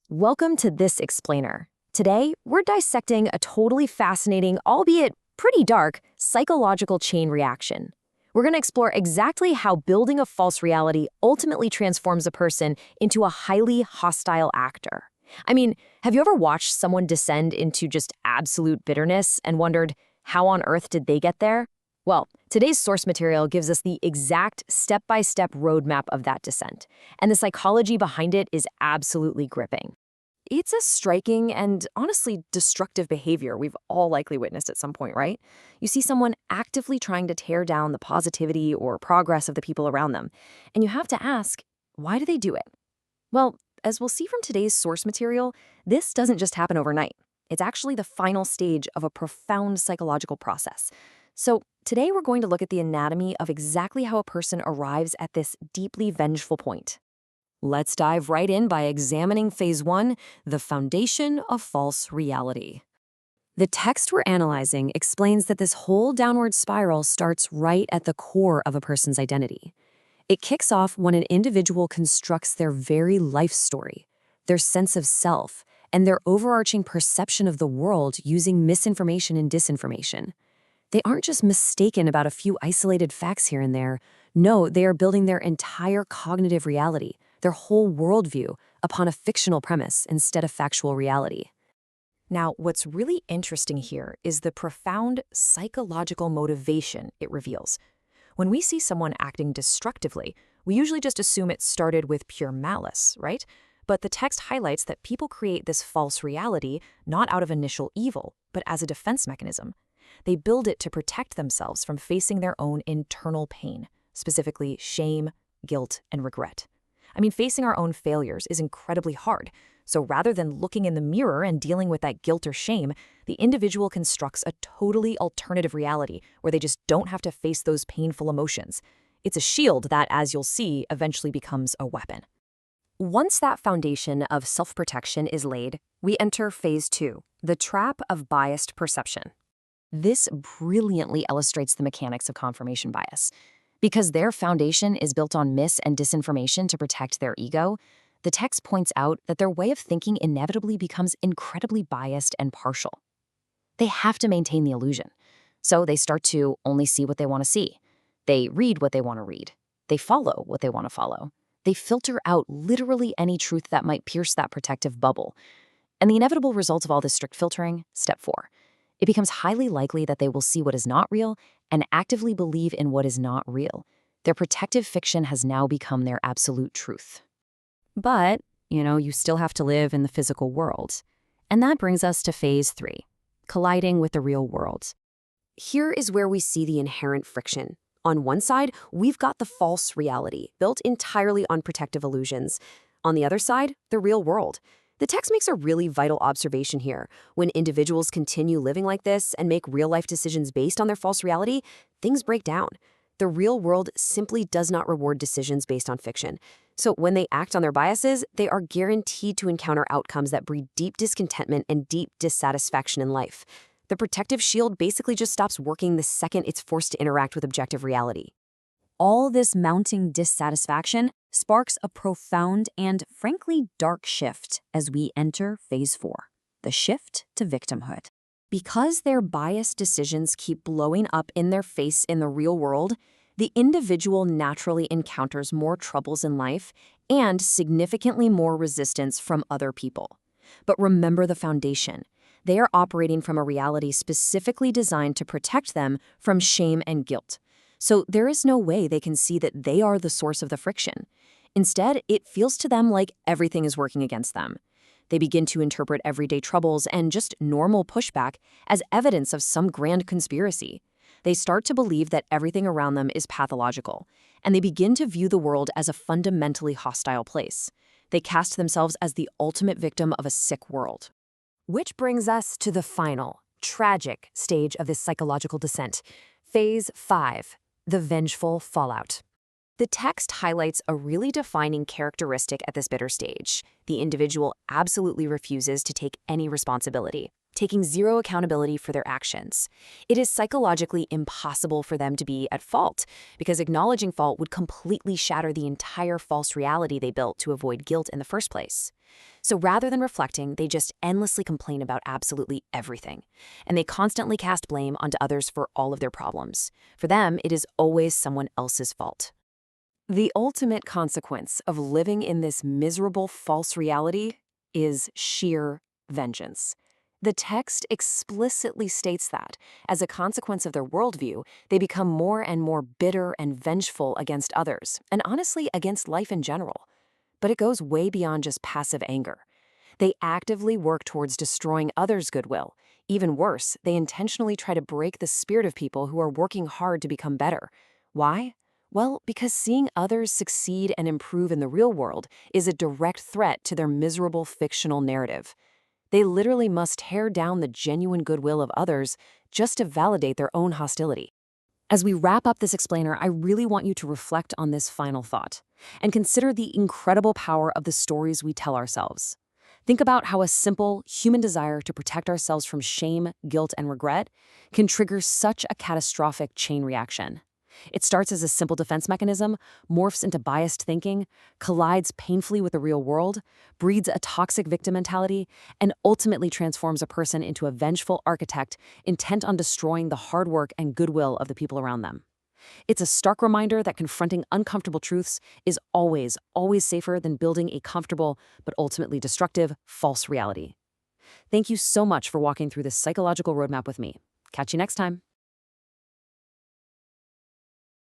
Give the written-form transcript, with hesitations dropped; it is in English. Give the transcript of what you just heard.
Welcome to This Explainer. Today, we're dissecting a totally fascinating, albeit pretty dark, psychological chain reaction. We're going to explore exactly how building a false reality ultimately transforms a person into a highly hostile actor. I mean, have you ever watched someone descend into just absolute bitterness and wondered, how on earth did they get there? Well, today's source material gives us the exact step-by-step roadmap of that descent, and the psychology behind it is absolutely gripping. It's a striking and honestly destructive behavior we've all likely witnessed at some point, right? You see someone actively trying to tear down the positivity or progress of the people around them, and you have to ask, why do they do it? Well, as we'll see from today's source material, this doesn't just happen overnight. It's actually the final stage of a profound psychological process. So today we're going to look at the anatomy of exactly how a person arrives at this deeply vengeful point. Let's dive right in by examining Phase 1, the foundation of false reality. The text we're analyzing explains that this whole downward spiral starts right at the core of a person's identity. It kicks off when an individual constructs their very life story, their sense of self, and their overarching perception of the world using misinformation and disinformation. They aren't just mistaken about a few isolated facts here and there. No, they are building their entire cognitive reality, their whole worldview, upon a fictional premise instead of factual reality. Now, what's really interesting here is the profound psychological motivation it reveals. When we see someone acting destructively, we usually just assume it started with pure malice, right? But the text highlights that people create this false reality not out of initial evil, but as a defense mechanism. They build it to protect themselves from facing their own internal pain, specifically shame, guilt, and regret. I mean, facing our own failures is incredibly hard. So rather than looking in the mirror and dealing with that guilt or shame, the individual constructs a totally alternative reality where they just don't have to face those painful emotions. It's a shield that, as you'll see, eventually becomes a weapon. Once that foundation of self-protection is laid, we enter Phase 2, the trap of biased perception. This brilliantly illustrates the mechanics of confirmation bias. Because their foundation is built on mis and disinformation to protect their ego, the text points out that their way of thinking inevitably becomes incredibly biased and partial. They have to maintain the illusion. So they start to only see what they want to see. They read what they want to read. They follow what they want to follow. They filter out literally any truth that might pierce that protective bubble. And the inevitable result of all this strict filtering, step 4. It becomes highly likely that they will see what is not real and actively believe in what is not real. Their protective fiction has now become their absolute truth. But, you still have to live in the physical world. And that brings us to Phase 3, colliding with the real world. Here is where we see the inherent friction. On one side, we've got the false reality, built entirely on protective illusions. On the other side, the real world. The text makes a really vital observation here. When individuals continue living like this and make real-life decisions based on their false reality, things break down. The real world simply does not reward decisions based on fiction. So when they act on their biases, they are guaranteed to encounter outcomes that breed deep discontentment and deep dissatisfaction in life. The protective shield basically just stops working the second it's forced to interact with objective reality. All this mounting dissatisfaction sparks a profound and, frankly, dark shift as we enter Phase 4, the shift to victimhood. Because their biased decisions keep blowing up in their face in the real world, the individual naturally encounters more troubles in life and significantly more resistance from other people. But remember the foundation. They are operating from a reality specifically designed to protect them from shame and guilt. So there is no way they can see that they are the source of the friction. Instead, it feels to them like everything is working against them. They begin to interpret everyday troubles and just normal pushback as evidence of some grand conspiracy. They start to believe that everything around them is pathological, and they begin to view the world as a fundamentally hostile place. They cast themselves as the ultimate victim of a sick world. Which brings us to the final, tragic stage of this psychological descent, Phase 5. The vengeful fallout. The text highlights a really defining characteristic at this bitter stage. The individual absolutely refuses to take any responsibility. taking zero accountability for their actions. It is psychologically impossible for them to be at fault, because acknowledging fault would completely shatter the entire false reality they built to avoid guilt in the first place. So rather than reflecting, they just endlessly complain about absolutely everything. And they constantly cast blame onto others for all of their problems. For them, it is always someone else's fault. The ultimate consequence of living in this miserable false reality is sheer vengeance. The text explicitly states that, as a consequence of their worldview, they become more and more bitter and vengeful against others, and honestly against life in general. But it goes way beyond just passive anger. They actively work towards destroying others' goodwill. Even worse, they intentionally try to break the spirit of people who are working hard to become better. Why? Well, because seeing others succeed and improve in the real world is a direct threat to their miserable fictional narrative. They literally must tear down the genuine goodwill of others just to validate their own hostility. As we wrap up this explainer, I really want you to reflect on this final thought and consider the incredible power of the stories we tell ourselves. Think about how a simple human desire to protect ourselves from shame, guilt, and regret can trigger such a catastrophic chain reaction. It starts as a simple defense mechanism, morphs into biased thinking, collides painfully with the real world, breeds a toxic victim mentality, and ultimately transforms a person into a vengeful architect intent on destroying the hard work and goodwill of the people around them. It's a stark reminder that confronting uncomfortable truths is always, always safer than building a comfortable but ultimately destructive false reality. Thank you so much for walking through this psychological roadmap with me. Catch you next time.